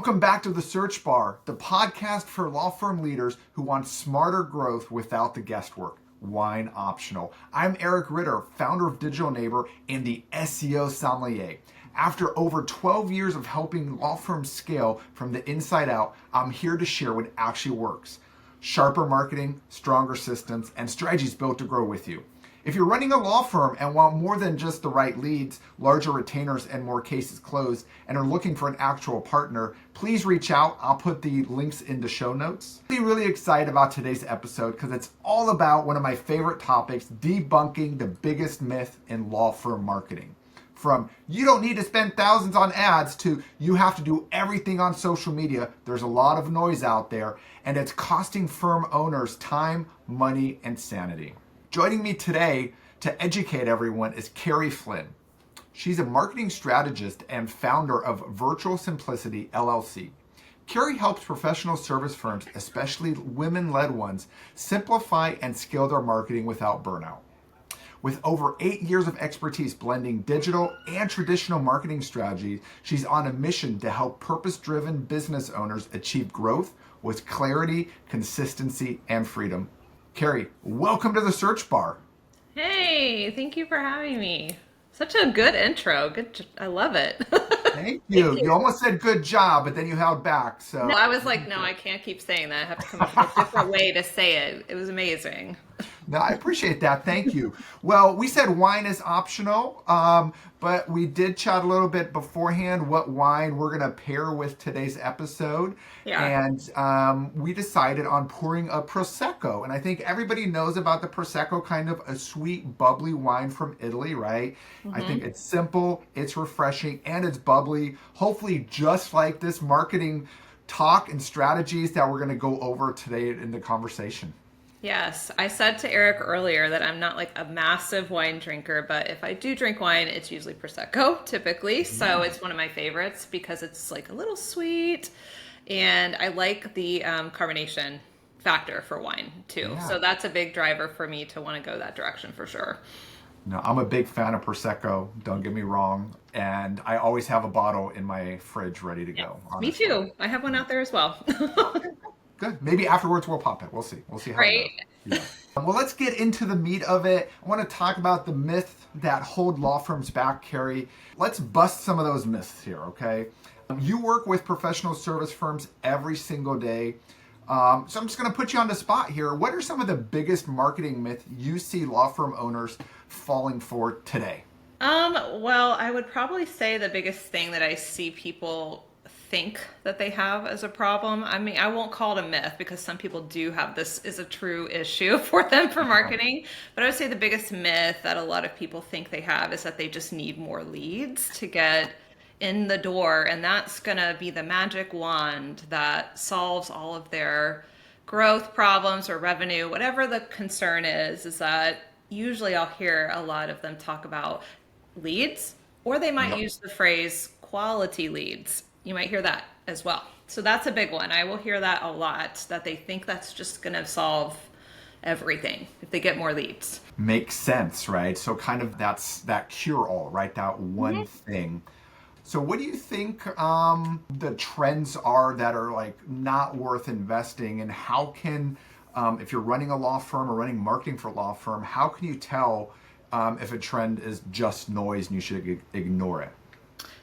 Welcome back to The Search Bar, the podcast for law firm leaders who want smarter growth without the guesswork. Wine optional. I'm Eric Ritter, founder of Digital Neighbor and the SEO sommelier. After over 12 years of helping law firms scale from the inside out, I'm here to share what actually works. Sharper marketing, stronger systems, and strategies built to grow with you. If you're running a law firm and want more than just the right leads, larger retainers, and more cases closed, and are looking for an actual partner, please reach out. I'll put the links in the show notes. I'm really excited about today's episode because it's all about one of my favorite topics, debunking the biggest myth in law firm marketing. From you don't need to spend thousands on ads to you have to do everything on social media. There's a lot of noise out there, and it's costing firm owners time, money, and sanity. Joining me today to educate everyone is Carrie Flynn. She's a marketing strategist and founder of Virtual Simplicity, LLC. Carrie helps professional service firms, especially women-led ones, simplify and scale their marketing without burnout. With over 8 years of expertise blending digital and traditional marketing strategies, she's on a mission to help purpose-driven business owners achieve growth with clarity, consistency, and freedom. Carrie, welcome to The Search Bar. Hey, thank you for having me. Such a good intro. I love it. Thank you. You almost said good job, but then you held back. So No, I was like, no, I can't keep saying that. I have to come up with a different way to say it. It was amazing. No, I appreciate that. Thank you. Well, we said wine is optional, but we did chat a little bit beforehand what wine we're going to pair with today's episode. Yeah. And we decided on pouring a Prosecco. And I think everybody knows about the Prosecco, kind of a sweet, bubbly wine from Italy, right? I think it's simple, it's refreshing, and it's bubbly. Hopefully, just like this marketing talk and strategies that we're going to go over today in the conversation. Yes, I said to Eric earlier that I'm not like a massive wine drinker, but if I do drink wine, it's usually Prosecco typically. So it's one of my favorites because it's like a little sweet and I like the carbonation factor for wine too. Yeah. So that's a big driver for me to want to go that direction for sure. No, I'm a big fan of Prosecco, don't get me wrong. And I always have a bottle in my fridge ready to go. Me Honestly. too. I have one out there as well. Good. Maybe afterwards we'll pop it. We'll see. We'll see how Right. it goes. Yeah. Well, let's get into the meat of it. I want to talk about the myth that hold law firms back, Carrie. Let's bust some of those myths here, okay? You work with professional service firms every single day. So I'm just going to put you on the spot here. What are some of the biggest marketing myths you see law firm owners falling for today? Well, I would probably say the biggest thing that I see people think that they have as a problem. I mean, I won't call it a myth because some people do have this is a true issue for them for marketing. But I would say the biggest myth that a lot of people think they have is that they just need more leads to get in the door. And that's going to be the magic wand that solves all of their growth problems or revenue, whatever the concern is that usually I'll hear a lot of them talk about leads, or they might use the phrase quality leads. You might hear that as well. So that's a big one. I will hear that a lot, that they think that's just going to solve everything if they get more leads. Makes sense, right? So kind of that's that cure-all, right? That one thing. So what do you think the trends are that are like not worth investing, and how can, if you're running a law firm or running marketing for a law firm, how can you tell if a trend is just noise and you should ignore it?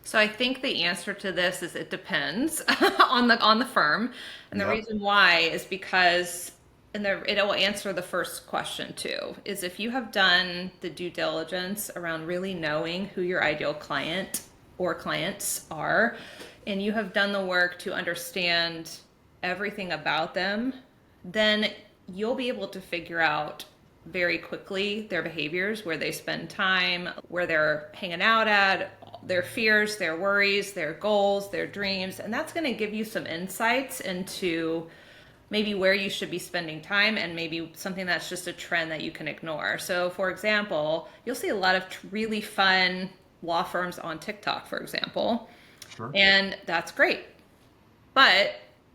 So I think the answer to this is it depends on the firm, and the reason why is because it will answer the first question too. Is if you have done the due diligence around really knowing who your ideal client or clients are, and you have done the work to understand everything about them, then you'll be able to figure out very quickly their behaviors, where they spend time, where they're hanging out at, their fears, their worries, their goals, their dreams. And that's going to give you some insights into maybe where you should be spending time and maybe something that's just a trend that you can ignore. So for example, you'll see a lot of really fun law firms on TikTok, for example. Sure. And that's great. But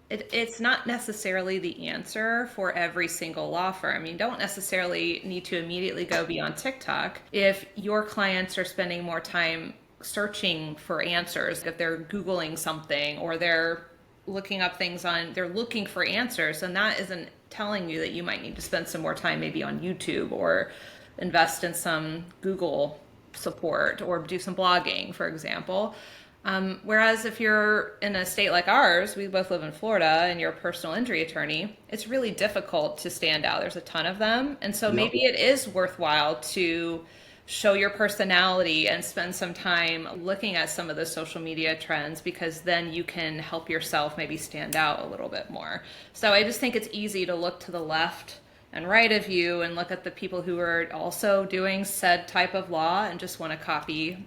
it's not necessarily the answer for every single law firm. You don't necessarily need to immediately go beyond TikTok if your clients are spending more time searching for answers, if they're Googling something or they're looking up things they're looking for answers, and that isn't telling you that you might need to spend some more time maybe on YouTube or invest in some Google support or do some blogging, for example. Whereas if you're in a state like ours, we both live in Florida, and you're a personal injury attorney, it's really difficult to stand out. There's a ton of them. And so Yep. maybe it is worthwhile to show your personality and spend some time looking at some of the social media trends, because then you can help yourself maybe stand out a little bit more. So I just think it's easy to look to the left and right of you and look at the people who are also doing said type of law and just want to copy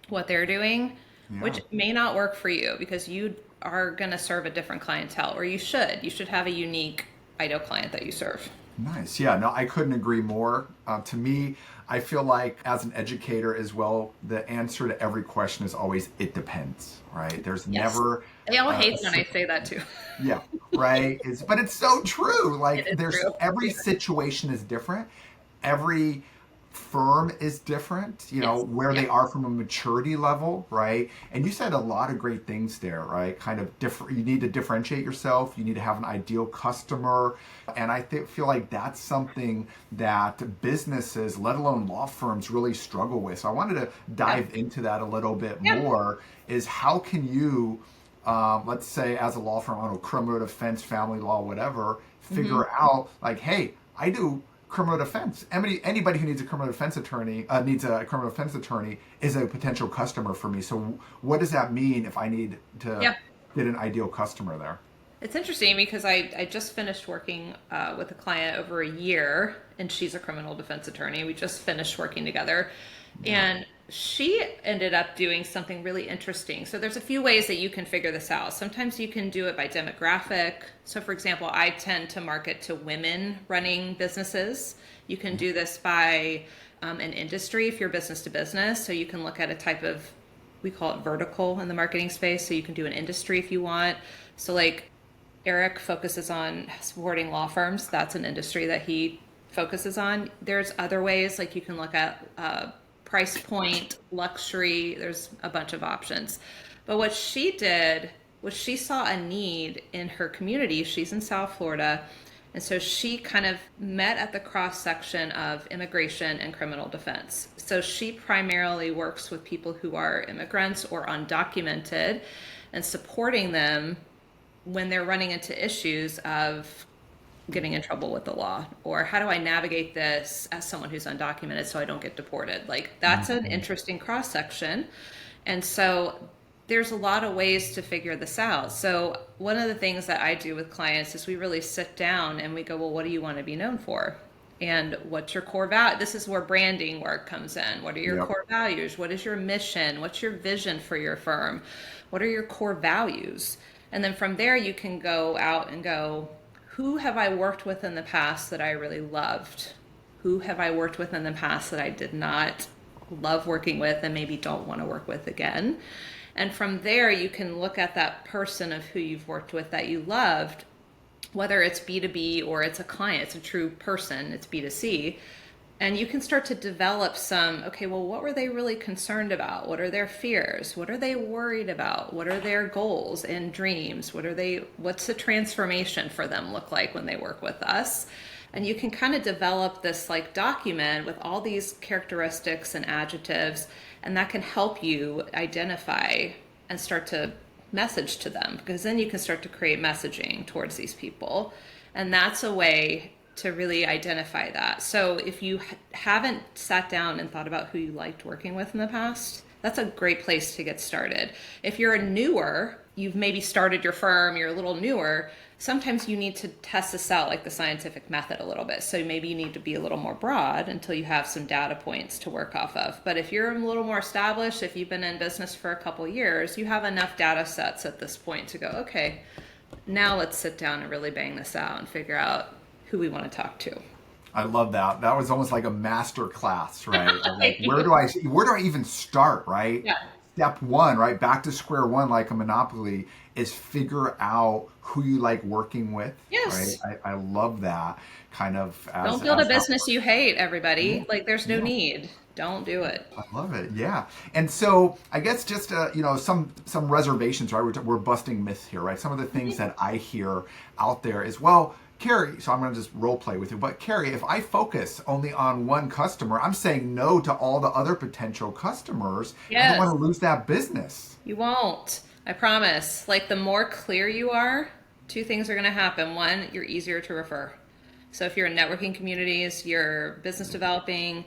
what they're doing, Yeah. which may not work for you because you are going to serve a different clientele, or you should. You should have a unique ideal client that you serve. Nice. Yeah, no, I couldn't agree more. To me, I feel like as an educator as well, the answer to every question is always it depends, right? There's Yes. never They all a hate when I say that too. yeah, right. But it's so true. It Like is there's true. every Yeah. situation is different. Every firm is different, Yes. where Yeah. they are from a maturity level, right? And you said a lot of great things there, right? Kind of different. You need to differentiate yourself. You need to have an ideal customer. And feel like that's something that businesses, let alone law firms, really struggle with. So I wanted to Yeah. dive into that a little bit Yeah. more, is how can you let's say as a law firm, I don't know, criminal defense, family law, whatever, Hmm. figure out like, hey, I do criminal defense. Anybody who needs a criminal defense attorney is a potential customer for me. So what does that mean if I need to Yeah. get an ideal customer there? It's interesting because I just finished working with a client over a year, and she's a criminal defense attorney. We just finished working together, Yeah. and she ended up doing something really interesting. So there's a few ways that you can figure this out. Sometimes you can do it by demographic. So for example, I tend to market to women running businesses. You can do this by an industry if you're business to business. So you can look at a type of, we call it vertical in the marketing space. So you can do an industry if you want. So like Eric focuses on supporting law firms. That's an industry that he focuses on. There's other ways, like you can look at price point, luxury. There's a bunch of options. But what she did was she saw a need in her community. She's in South Florida. And so she kind of met at the cross section of immigration and criminal defense. So she primarily works with people who are immigrants or undocumented and supporting them when they're running into issues of getting in trouble with the law, or how do I navigate this as someone who's undocumented so I don't get deported. Like that's an Mhm. interesting cross section. And so there's a lot of ways to figure this out. So one of the things that I do with clients is we really sit down and we go, well, what do you want to be known for? And what's your core value? This is where branding work comes in. What are your Yep. core values? What is your mission? What's your vision for your firm? What are your core values? And then from there, you can go out and go, who have I worked with in the past that I really loved? Who have I worked with in the past that I did not love working with and maybe don't want to work with again? And from there, you can look at that person of who you've worked with that you loved, whether it's B2B or it's a client, it's a true person, it's B2C. And you can start to develop some, okay, well, what were they really concerned about? What are their fears? What are they worried about? What are their goals and dreams? What's the transformation for them look like when they work with us? And you can kind of develop this like document with all these characteristics and adjectives, and that can help you identify and start to message to them, because then you can start to create messaging towards these people. And that's a way to really identify that. So if you haven't sat down and thought about who you liked working with in the past, that's a great place to get started. If you're a newer, you've maybe started your firm, you're a little newer, sometimes you need to test this out like the scientific method a little bit. So maybe you need to be a little more broad until you have some data points to work off of. But if you're a little more established, if you've been in business for a couple years, you have enough data sets at this point to go, okay, now let's sit down and really bang this out and figure out who we want to talk to. I love that. That was almost like a master class, right? Of like Thank you. where do I even start, right? Yeah. Step one, right? Back to square one, like a monopoly, is figure out who you like working with, right? Yes. I love that kind of Don't build a as how, business you hate, yeah, everybody. Like there's no yeah. need. Don't do it. I love it. Yeah. And so I guess just some reservations, right? We're busting myths here, right? Some of the things that I hear out there is, well, Carrie, so I'm going to just role play with you. But Carrie, if I focus only on one customer, I'm saying no to all the other potential customers. I don't want Yes, to lose that business. you won't. I promise. Like the more clear you are, two things are going to happen. One, you're easier to refer. So if you're in networking communities, you're business developing,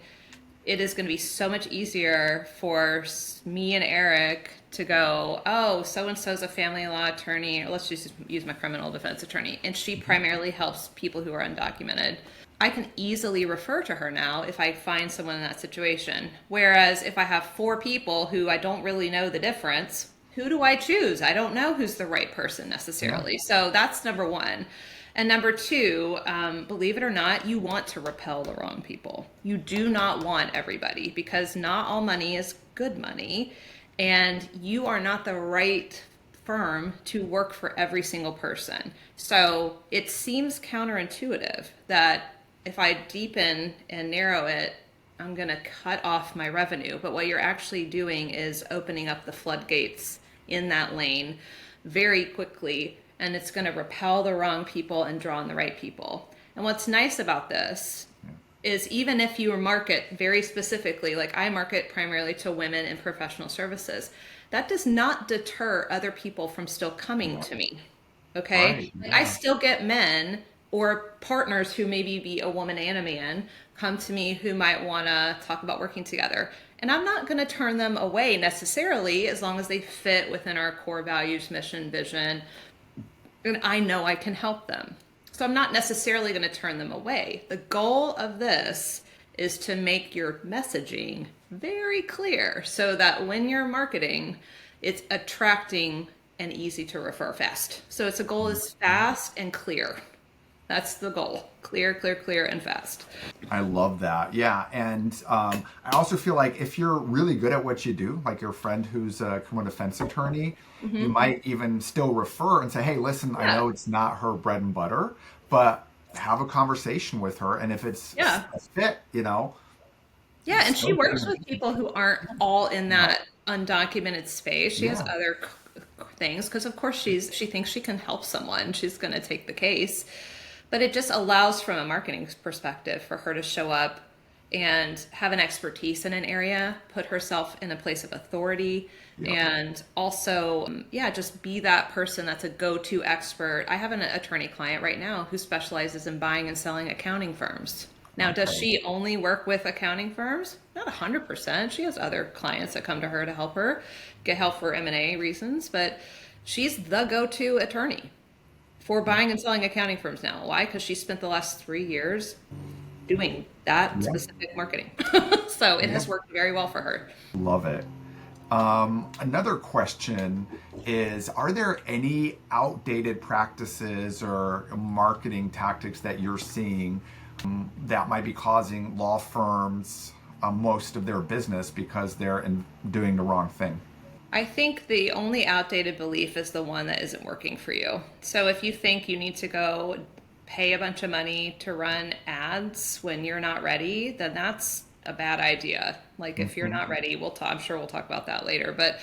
it is going to be so much easier for me and Eric to go, oh, so and so's a family law attorney, or let's just use my criminal defense attorney, and she primarily helps people who are undocumented. I can easily refer to her now if I find someone in that situation. Whereas if I have four people who I don't really know the difference, who do I choose? I don't know who's the right person Yeah. necessarily. So that's number one. And number two, believe it or not, you want to repel the wrong people. You do not want everybody because not all money is good money. And you are not the right firm to work for every single person. So it seems counterintuitive that if I deepen and narrow it, I'm going to cut off my revenue. But what you're actually doing is opening up the floodgates in that lane very quickly, and it's going to repel the wrong people and draw in the right people. And what's nice about this is even if you market very specifically, like I market primarily to women in professional services, that does not deter other people from still coming to me. Okay. Right. Like I Yeah. still get men or partners who maybe be a woman and a man come to me who might want to talk about working together. And I'm not going to turn them away necessarily as long as they fit within our core values, mission, vision, and I know I can help them. So I'm not necessarily going to turn them away. The goal of this is to make your messaging very clear so that when you're marketing, it's attracting and easy to refer fast. So it's a goal is fast and clear. That's the goal. Clear, clear, clear, and fast. I love that. Yeah. And I also feel like if you're really good at what you do, like your friend who's a criminal defense attorney, you Hmm. might even still refer and say, hey, listen, I Yeah. know it's not her bread and butter, but have a conversation with her. And if it's Yeah. a fit, Yeah, and she still works getting, with people who aren't all in yeah, that undocumented space. She has yeah, other things because of course she thinks she can help someone. She's going to take the case. But it just allows from a marketing perspective for her to show up and have an expertise in an area, put herself in a place of authority, yeah. and also, yeah, just be that person that's a go-to expert. I have an attorney client right now who specializes in buying and selling accounting firms. Now, does Okay. she only work with accounting firms? Not 100%. She has other clients that come to her to help her get help for M&A reasons, but she's the go-to attorney for buying and selling accounting firms now. Why? Because she spent the last 3 years doing that Yeah. specific marketing. So it Yeah. has worked very well for her. Love it. Another question is, are there any outdated practices or marketing tactics that you're seeing that might be causing law firms most of their business because they're doing the wrong thing? I think the only outdated belief is the one that isn't working for you. So if you think you need to go pay a bunch of money to run ads when you're not ready, then that's a bad idea. Like if you're Hmm. not ready, I'm sure we'll talk about that later. But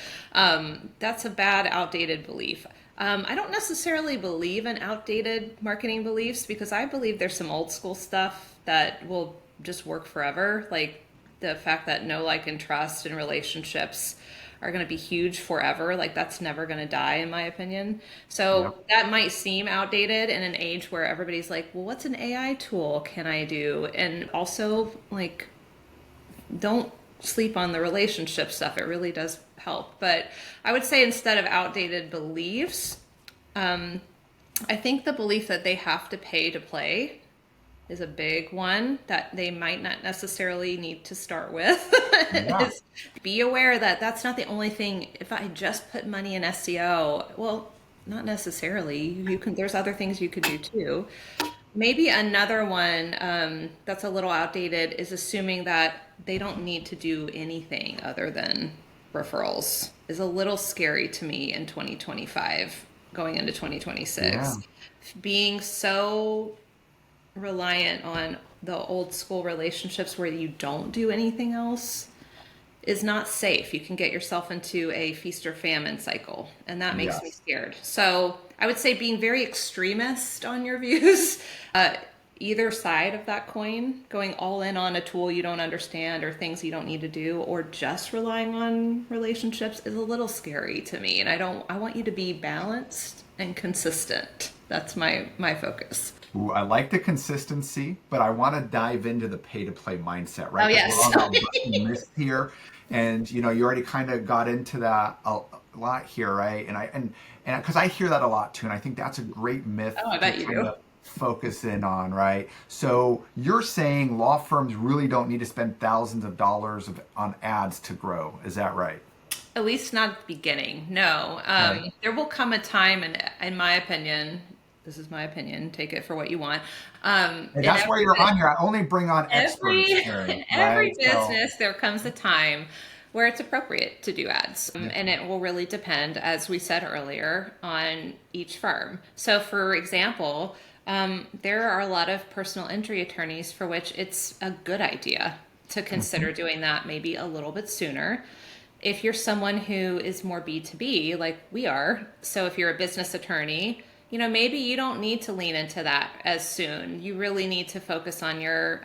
that's a bad, outdated belief. I don't necessarily believe in outdated marketing beliefs because I believe there's some old school stuff that will just work forever. Like the fact that no like and trust and relationships are going to be huge forever. Like that's never going to die, in my opinion. Yep. So that might seem outdated in an age where everybody's like, well, what's an AI tool can I do? And also, like, don't sleep on the relationship stuff. It really does help. But I would say instead of outdated beliefs, I think the belief that they have to pay to play is a big one that they might not necessarily need to start with. Yeah. Is be aware that that's not the only thing. If I just put money in SEO, well, not necessarily. You can. There's other things you could do too. Maybe another one that's a little outdated is assuming that they don't need to do anything other than referrals. Is a little scary to me in 2025 going into Yeah. 2026. Being so reliant on the old school relationships where you don't do anything else is not safe. You can get yourself into a feast or famine cycle, and that makes me Yes. scared. So I would say being very extremist on your views, either side of that coin, going all in on a tool you don't understand or things you don't need to do, or just relying on relationships is a little scary to me. And I want you to be balanced and consistent. That's my focus. Ooh, I like the consistency, but I want to dive into the pay to play mindset, Oh right? Because we're yes. all about busting myths here, and you already kind of got into that a lot here, right? And because I hear that a lot too, and I think that's a great myth Oh, I to bet you kind do. of focus in on, right? So you're saying law firms really don't need to spend thousands of dollars on ads to grow, is that right? At least not at the beginning. No. Okay. There will come a time, and in my opinion, this is my opinion, take it for what you want. And In that's why every you're on here. I only bring on experts, every Carrie, in right? every So, business, there comes a time where it's appropriate to do ads. yeah. And it will really depend, as we said earlier, on each firm. So for example, there are a lot of personal injury attorneys for which it's a good idea to consider Mhm. doing that maybe a little bit sooner. If you're someone who is more B2B, like we are, so if you're a business attorney, maybe you don't need to lean into that as soon. You really need to focus on your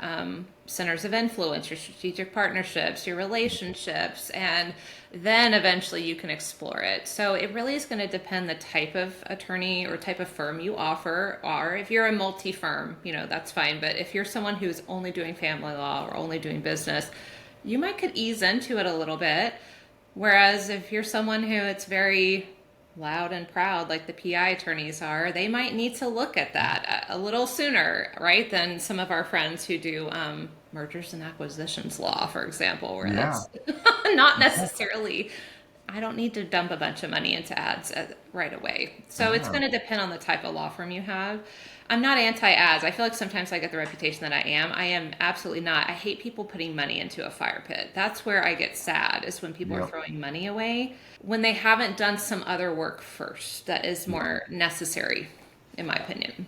centers of influence, your strategic partnerships, your relationships, and then eventually you can explore it. So it really is going to depend the type of attorney or type of firm you are. If you're a multi-firm, that's fine. But if you're someone who's only doing family law or only doing business, you might could ease into it a little bit. Whereas if you're someone who it's very loud and proud, like the PI attorneys are, they might need to look at that a little sooner, right, than some of our friends who do mergers and acquisitions law, for example, where Yeah. that's not necessarily. I don't need to dump a bunch of money into ads right away. So it's Yeah. going to depend on the type of law firm you have. I'm not anti ads. I feel like sometimes I get the reputation that I am. I am absolutely not. I hate people putting money into a fire pit. That's where I get sad, is when people are Yep. throwing money away when they haven't done some other work first that is Yep. more necessary, in my opinion.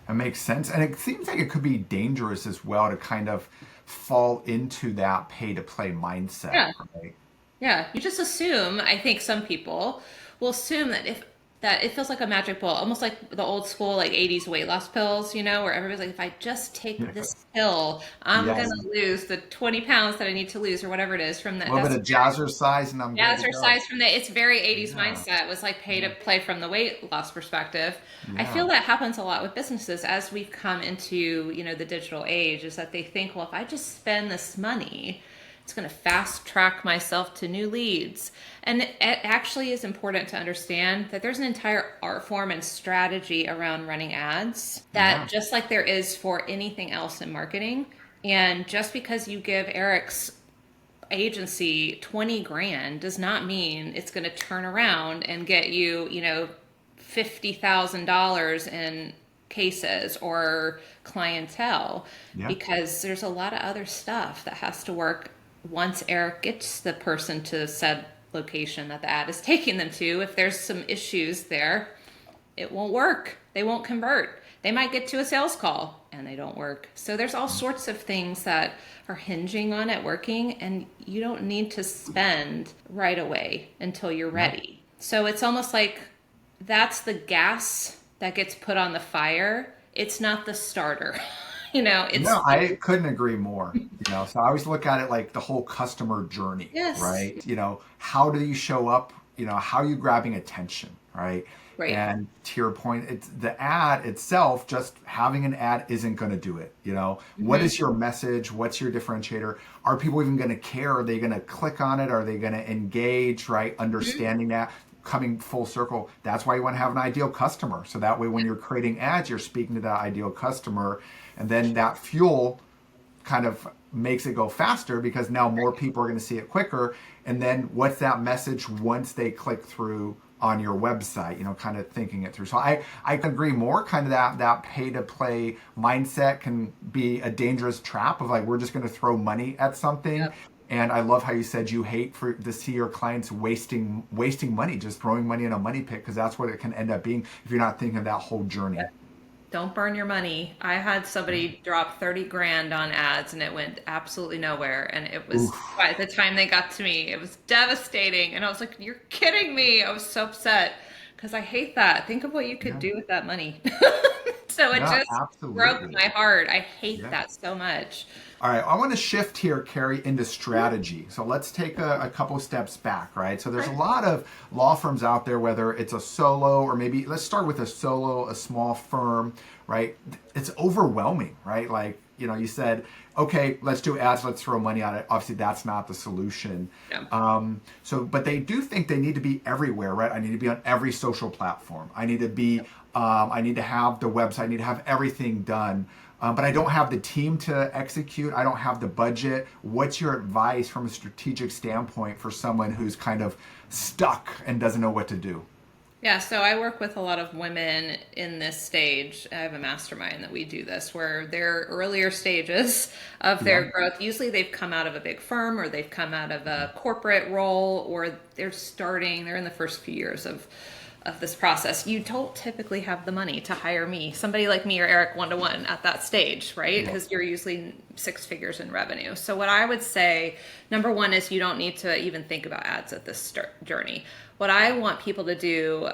That makes sense. And it seems like it could be dangerous as well to kind of fall into that pay to play mindset, Yeah. right? Yeah, you just assume, I think some people will assume that it feels like a magic pill, almost like the old school like 80s weight loss pills, where everybody's like, if I just take Yeah. this pill, I'm gonna Yes. lose the 20 pounds that I need to lose or whatever it is from A that. little bit That's of jazzercise and I'm good to go. jazzercise from the it's very 80s Yeah. mindset. It was like pay to Yeah. play from the weight loss perspective. I Yeah. feel that happens a lot with businesses as we've come into, the digital age, is that they think, well, if I just spend this money, it's going to fast track myself to new leads. And it actually is important to understand that there's an entire art form and strategy around running ads Yeah. that, just like there is for anything else in marketing, and just because you give Eric's agency 20 grand does not mean it's going to turn around and get you, $50,000 in cases or clientele, Yeah. because there's a lot of other stuff that has to work once Eric gets the person to said location that the ad is taking them to. If there's some issues there, it won't work. They won't convert. They might get to a sales call and they don't work. So there's all sorts of things that are hinging on it working, and you don't need to spend right away until you're Yeah. ready. So it's almost like that's the gas that gets put on the fire. It's not the starter. No, It's I couldn't agree more. So I always look at it like the whole customer journey, yes, right? How do you show up? How are you grabbing attention, right? right. And to your point, it's the ad itself, just having an ad isn't going to do it. What Hmm. is your message? What's your differentiator? Are people even going to care? Are they going to click on it? Are they going to engage, right? Understanding that, coming full circle. That's why you want to have an ideal customer. So that way, when you're creating ads, you're speaking to that ideal customer. And then that fuel kind of makes it go faster because now more people are going to see it quicker. And then what's that message once they click through on your website, kind of thinking it through. So I agree more, kind of that pay to play mindset can be a dangerous trap of like, we're just going to throw money at something. Yep. And I love how you said you hate to see your clients wasting money, just throwing money in a money pit, because that's what it can end up being if you're not thinking of that whole journey. don't burn your money. I had somebody drop 30 grand on ads and it went absolutely nowhere. And it was, Oof. by the time they got to me, it was devastating. And I was like, you're kidding me. I was so upset because I hate that. Think of what you could Yeah. do with that money. So it No, just broke absolutely. my heart. I hate Yeah. that so much. All right, I want to shift here, Carrie, into strategy. So let's take a couple steps back, right? So there's a Okay. lot of law firms out there, whether it's a solo or maybe let's start with a solo, a small firm, right? It's overwhelming, right? Like, you said, okay, let's do ads, let's throw money at it. Obviously, that's not the solution. Yeah. But they do think they need to be everywhere, right? I need to be on every social platform. I need to have the website, I need to have everything done. But I don't have the team to execute. I don't have the budget. What's your advice from a strategic standpoint for someone who's kind of stuck and doesn't know what to do? Yeah, so I work with a lot of women in this stage. I have a mastermind that we do this where they're earlier stages of Yeah. their growth. Usually they've come out of a big firm or they've come out of a corporate role or they're in the first few years of this process. You don't typically have the money to hire me, somebody like me or Eric one-to-one at that stage, right? Yeah. Because you're usually six figures in revenue. So what I would say, number one is you don't need to even think about ads at this journey. What I want people to do,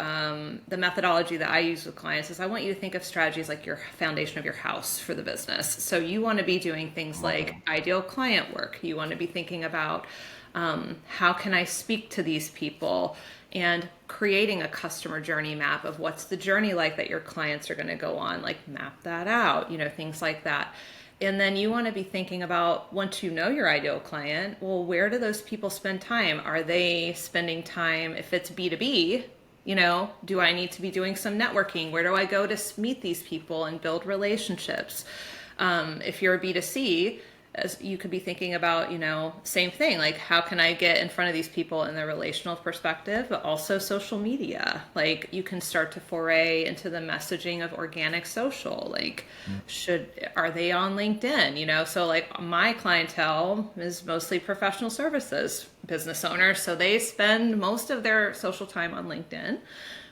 the methodology that I use with clients is I want you to think of strategies like your foundation of your house for the business. So you want to be doing things Love like that. ideal client work. You want to be thinking about how can I speak to these people and creating a customer journey map of what's the journey like that your clients are going to go on, like map that out, things like that. And then you want to be thinking about, once you know your ideal client, well, where do those people spend time? Are they spending time, if it's B2B, do I need to be doing some networking? Where do I go to meet these people and build relationships? If you're a B2C, as you could be thinking about, same thing, like how can I get in front of these people in the relational perspective, but also social media. Like you can start to foray into the messaging of organic social. Like, are they on LinkedIn? So like my clientele is mostly professional services business owners. So they spend most of their social time on LinkedIn.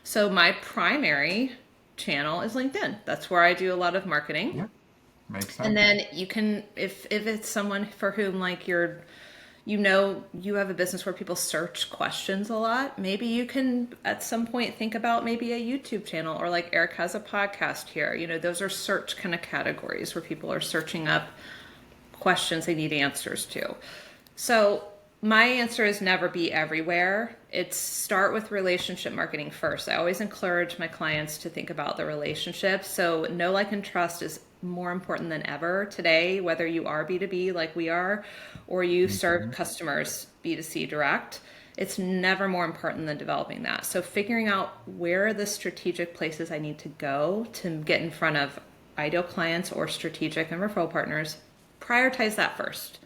So my primary channel is LinkedIn. That's where I do a lot of marketing. Yeah. Makes And sense. then you can, if it's someone for whom like you have a business where people search questions a lot, maybe you can at some point think about maybe a YouTube channel or like Eric has a podcast here. Those are search kind of categories where people are searching up questions they need answers to. So my answer is never be everywhere. It's start with relationship marketing first. I always encourage my clients to think about the relationship. So know, like, and trust is more important than ever today, whether you are B2B like we are, or you serve customers B2C direct. It's never more important than developing that. So figuring out where are the strategic places I need to go to get in front of ideal clients or strategic and referral partners, prioritize that first.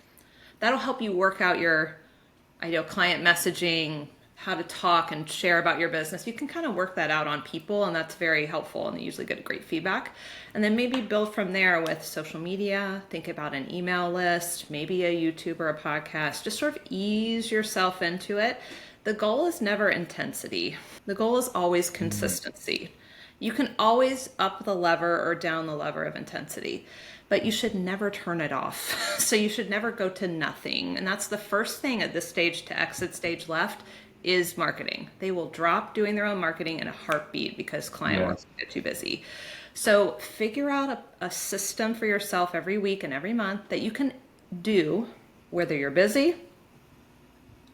That'll help you work out your ideal client messaging, how to talk and share about your business. You can kind of work that out on people, and that's very helpful, and you usually get great feedback. And then maybe build from there with social media. Think about an email list, maybe a YouTube or a podcast. Just sort of ease yourself into it. The goal is never intensity. The goal is always consistency. You can always up the lever or down the lever of intensity, but you should never turn it off. So you should never go to nothing. And that's the first thing at this stage to exit stage left is marketing. They will drop doing their own marketing in a heartbeat because client Yeah. works get too busy. So figure out a system for yourself every week and every month that you can do whether you're busy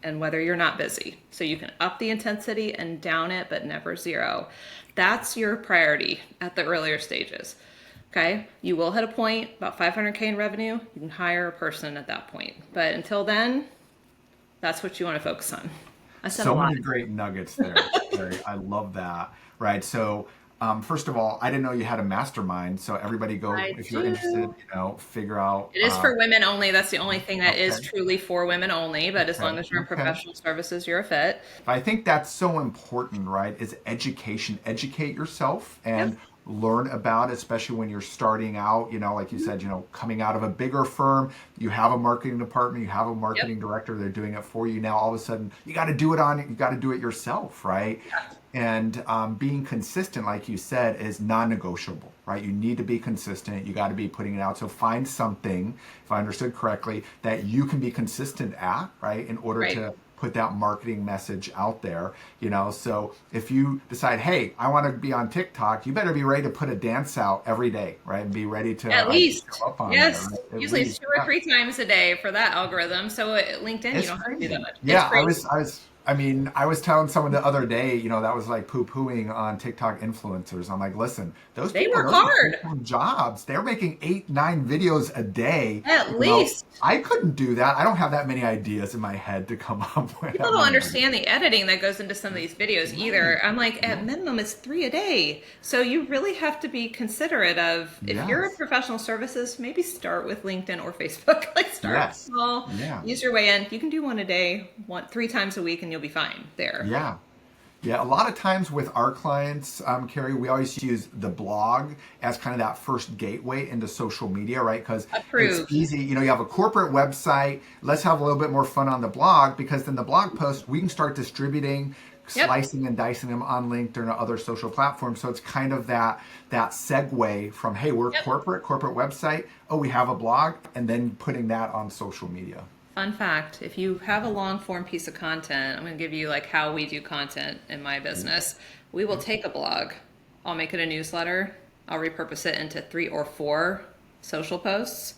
and whether you're not busy. So you can up the intensity and down it, but never zero. That's your priority at the earlier stages. Okay. You will hit a point about 500K in revenue. You can hire a person at that point. But until then, that's what you want to focus on. I said a So lot. many great nuggets there, Carrie. I love that. Right. So, first of all, I didn't know you had a mastermind. So everybody go, I if you're interested, do. figure out. It is for women only. That's the only thing that is Okay. truly for women only. But as Okay. long as you're in Okay. professional services, you're a fit. I think that's so important, right? Is education. Educate yourself Yep. and learn about, especially when you're starting out, like you said, coming out of a bigger firm, you have a marketing department, you have a Yep. marketing director, they're doing it for you. Now all of a sudden you got to do it yourself, right? And being consistent, like you said, is non-negotiable, right? You need to be consistent. You got to be putting it out. So find something, if I understood correctly, that you can be consistent at, right, in order Right. to put that marketing message out there. So if you decide, hey, I want to be on TikTok, you better be ready to put a dance out every day, right, and be ready to At show least. up on there, Yes. right? At Usually it's least, two or yeah. three times a day for that algorithm. So LinkedIn, you It's don't have to do that crazy. much. It's Yeah, crazy. I was telling someone the other day, that was like poo-pooing on TikTok influencers. I'm like, listen, They work those are hard. full-time jobs. They're making 8, 9 videos a day. At least. I couldn't do that. I don't have that many ideas in my head to come up with People that don't many ideas. understand the editing that goes into some of these videos Right. either. I'm like, at Yeah. minimum, it's 3 a day. So you really have to be considerate of if you're a Yes. professional services, maybe start with LinkedIn or Facebook. Like start Yes. small, Yeah. use your way in. You can do one a day, 3 times a week, and you'll be fine there. Yeah. Yeah, a lot of times with our clients, Carrie, we always use the blog as kind of that first gateway into social media, right? Because it's Approved. easy. You have a corporate website. Let's have a little bit more fun on the blog, because then the blog post, we can start distributing, Yep. slicing and dicing them on LinkedIn or other social platforms. So it's kind of that segue from, hey, we're Yep. corporate website. Oh, we have a blog, and then putting that on social media. Fun fact, if you have a long form piece of content, I'm going to give you like how we do content in my business. We will take a blog, I'll make it a newsletter, I'll repurpose it into 3 or 4 social posts.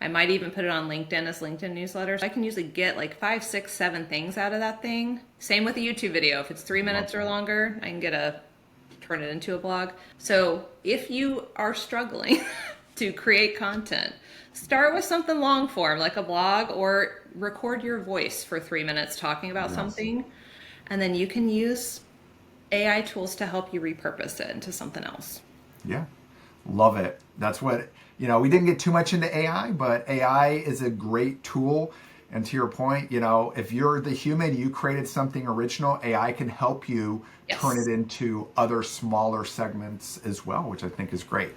I might even put it on LinkedIn as LinkedIn newsletters. I can usually get like 5, 6, 7 things out of that thing. Same with a YouTube video. If it's 3 minutes or longer, I can turn it into a blog. So if you are struggling to create content, start with something long form like a blog, or record your voice for 3 minutes talking about Yes. something. And then you can use AI tools to help you repurpose it into something else. Yeah, love it. That's what, we didn't get too much into AI, but AI is a great tool. And to your point, if you're the human, you created something original, AI can help you turn Yes. it into other smaller segments as well, which I think is great.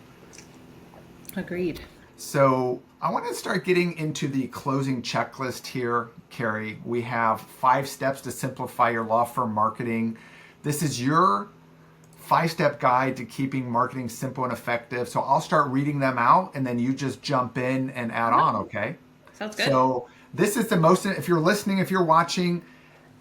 Agreed. So I want to start getting into the closing checklist here, Carrie. We have 5 steps to simplify your law firm marketing. This is your 5-step guide to keeping marketing simple and effective. So I'll start reading them out, and then you just jump in and add on, okay? Sounds good. So this is the most, if you're listening, if you're watching,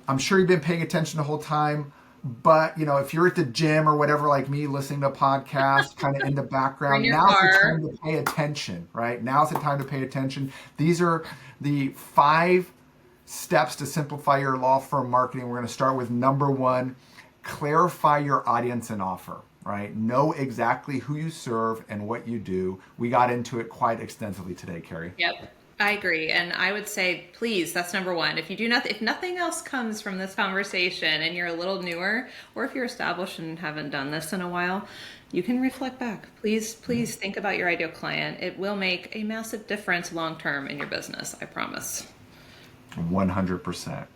I'm sure you've been paying attention the whole time. But if you're at the gym or whatever, like me, listening to a podcast kind of in the Or in background, your now's the car. time to pay attention, right? Now's the time to pay attention. These are the 5 steps to simplify your law firm marketing. We're going to start with number 1: clarify your audience and offer, right? Know exactly who you serve and what you do. We got into it quite extensively today, Carrie. Yep. I agree. And I would say, please, that's number one. If nothing else comes from this conversation and you're a little newer, or if you're established and haven't done this in a while, you can reflect back. Please think about your ideal client. It will make a massive difference long term in your business. I promise. 100%.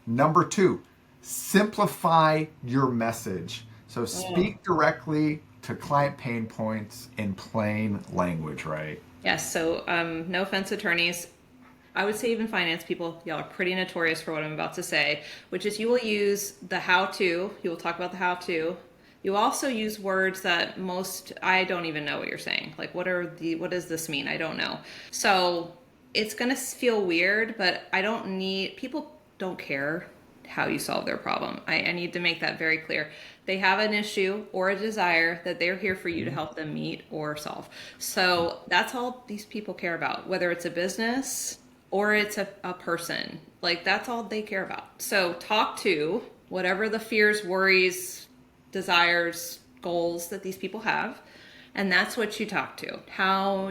Number 2, simplify your message. So Oh. speak directly to client pain points in plain language, right? Yes. So, no offense, attorneys. I would say even finance people, y'all are pretty notorious for what I'm about to say, which is you will use the how to, you will talk about the how to. You also use words that I don't even know what you're saying. Like, what does this mean? I don't know. So it's going to feel weird, but people don't care how you solve their problem. I need to make that very clear. They have an issue or a desire that they're here for you to help them meet or solve. So that's all these people care about, whether it's a business or it's a person. Like, that's all they care about. So talk to whatever the fears, worries, desires, goals that these people have. And that's what you talk to. How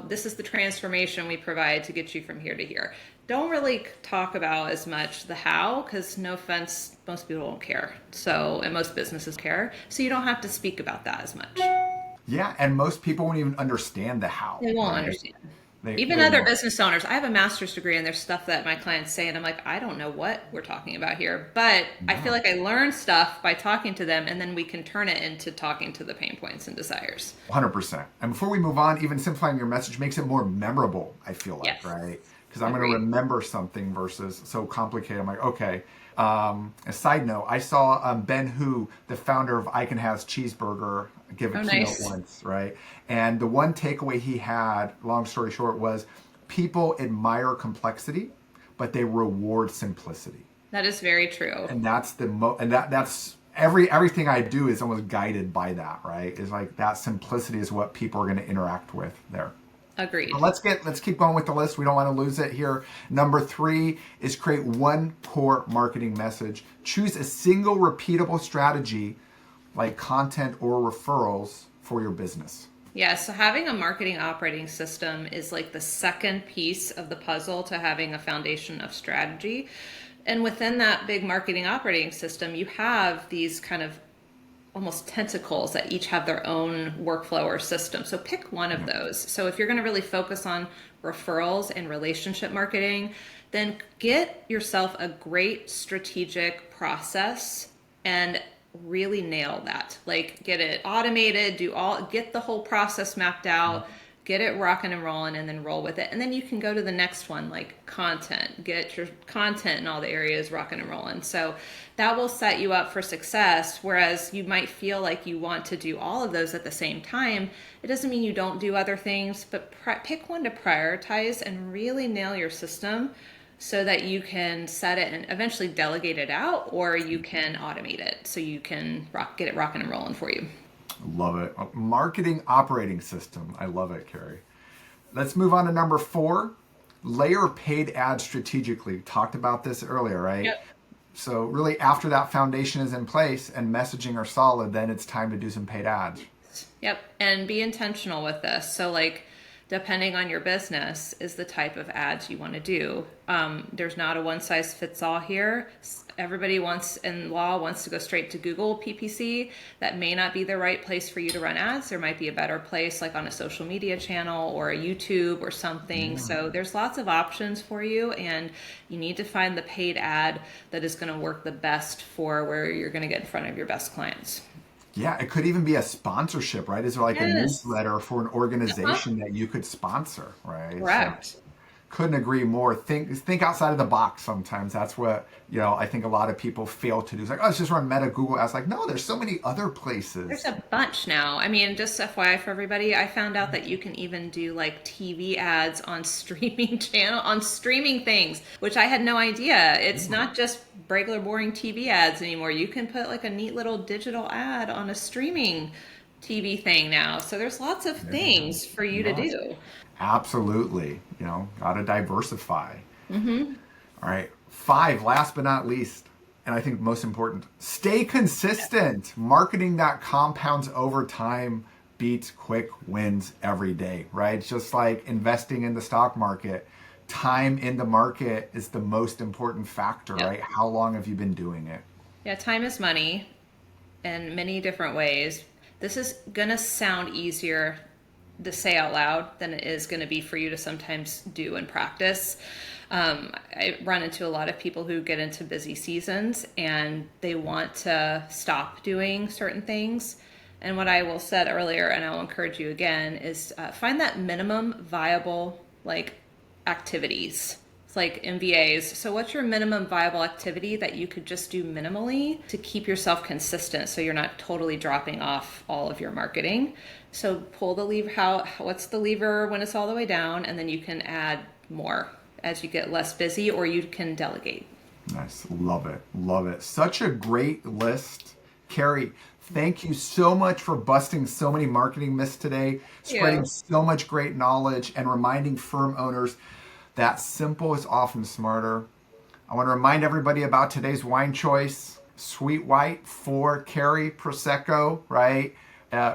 this is the transformation we provide to get you from here to here. Don't really talk about as much the how, because no offense, most people don't care. So, and most businesses care. So you don't have to speak about that as much. Yeah, and most people won't even understand the how, They won't right? understand. Even they other know. business owners, I have a master's degree and there's stuff that my clients say, and I'm like, I don't know what we're talking about here. But I feel No. like I learn stuff by talking to them, and then we can turn it into talking to the pain points and desires. 100%. And before we move on, even simplifying your message makes it more memorable, I feel like, Yes. right? Because I'm going to Agreed. remember something versus so complicated. I'm like, okay. A side note, I saw Ben Hu, the founder of I Can Has Cheeseburger, give a Oh, keynote nice. once, right? And the one takeaway he had, long story short, was people admire complexity, but they reward simplicity. That is very true. And that's that's everything I do is almost guided by that, right? Is like that simplicity is what people are going to interact with there. Agreed. But let's keep going with the list. We don't want to lose it here. Number 3 is create one core marketing message. Choose a single repeatable strategy like content or referrals for your business. Yeah, so having a marketing operating system is like the second piece of the puzzle to having a foundation of strategy. And within that big marketing operating system, you have these kind of almost tentacles that each have their own workflow or system. So pick one of those. So if you're going to really focus on referrals and relationship marketing, then get yourself a great strategic process and really nail that. Like get it automated, get the whole process mapped out, get it rocking and rolling, and then roll with it. And then you can go to the next one, like content, get your content in all the areas rocking and rolling. So that will set you up for success. Whereas you might feel like you want to do all of those at the same time. It doesn't mean you don't do other things, but pick one to prioritize and really nail your system so that you can set it and eventually delegate it out, or you can automate it so you can get it rocking and rolling for you. Love it. Marketing operating system. I love it, Carrie. Let's move on to number 4. Layer paid ads strategically. Talked about this earlier, right? Yep. So really after that foundation is in place and messaging are solid, then it's time to do some paid ads. Yep. And be intentional with this. So like depending on your business is the type of ads you want to do. There's not a one size fits all here. Everybody wants to go straight to Google PPC. That may not be the right place for you to run ads. There might be a better place like on a social media channel or a YouTube or something. Yeah. So there's lots of options for you, and you need to find the paid ad that is going to work the best for where you're going to get in front of your best clients. Yeah, it could even be a sponsorship, right? Is there like a Yes. newsletter for an Uh-huh. organization that you could sponsor, right? So Correct. couldn't agree more. Think outside of the box sometimes. That's what, I think a lot of people fail to do. It's like, oh, let's just run Meta Google ads. Like, no, there's so many other There's places. a bunch now. I mean, just FYI for everybody, I found out that you can even do like TV ads on streaming things, which I had no idea. It's not just regular boring TV ads anymore. You can put like a neat little digital ad on a streaming TV thing now. So there's lots of There you go. things for you to Yes, do. absolutely. Got to diversify. All right. 5, last but not least, and I think most important, stay consistent. Marketing that compounds over time beats quick wins every day, right? It's just like investing in the stock market. Time in the market is the most important factor, Yep. right? How long have you been doing it? Yeah, time is money in many different ways. This is going to sound easier to say out loud than it is going to be for you to sometimes do and practice. I run into a lot of people who get into busy seasons and they want to stop doing certain things. And what I will said earlier, and I'll encourage you again, is find that minimum viable like activities. It's like MVAs. So what's your minimum viable activity that you could just do minimally to keep yourself consistent so you're not totally dropping off all of your marketing? So pull the lever, what's the lever when it's all the way down, and then you can add more as you get less busy, or you can delegate. Nice. Love it. Love it. Such a great list. Carrie, thank you so much for busting so many marketing myths today, spreading Yeah. so much great knowledge, and reminding firm owners that simple is often smarter. I want to remind everybody about today's wine choice: sweet white for Carrie, Prosecco, right?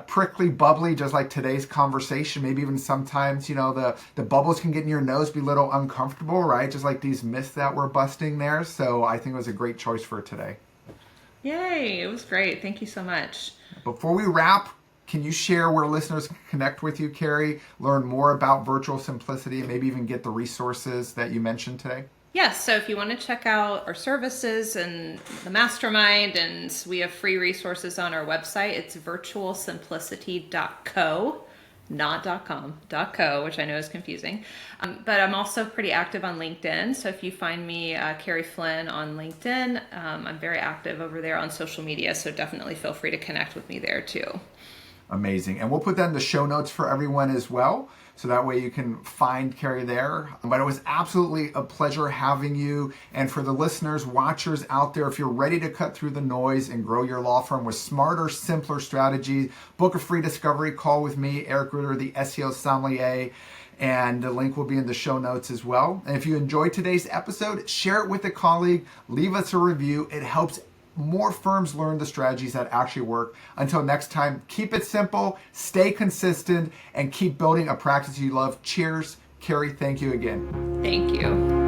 Prickly, bubbly, just like today's conversation. Maybe even sometimes, the bubbles can get in your nose, be a little uncomfortable, right? Just like these myths that we're busting there. So I think it was a great choice for today. Yay, it was great. Thank you so much. Before we wrap, Can you share where listeners can connect with you, Carrie, learn more about Virtual Simplicity, maybe even get the resources that you mentioned today? Yes, so if you want to check out our services and the mastermind, and we have free resources on our website, it's virtualsimplicity.co, not .com, .co, which I know is confusing. But I'm also pretty active on LinkedIn. So if you find me, Carrie Flynn on LinkedIn, I'm very active over there on social media. So definitely feel free to connect with me there too. Amazing. And we'll put that in the show notes for everyone as well. So that way you can find Carrie there. But it was absolutely a pleasure having you. And for the listeners, watchers out there, if you're ready to cut through the noise and grow your law firm with smarter, simpler strategies, book a free discovery call with me, Eric Ritter, the SEO sommelier. And the link will be in the show notes as well. And if you enjoyed today's episode, share it with a colleague, leave us a review. It helps more firms learn the strategies that actually work. Until next time, keep it simple, stay consistent, and keep building a practice you love. Cheers. Carrie, thank you again. Thank you.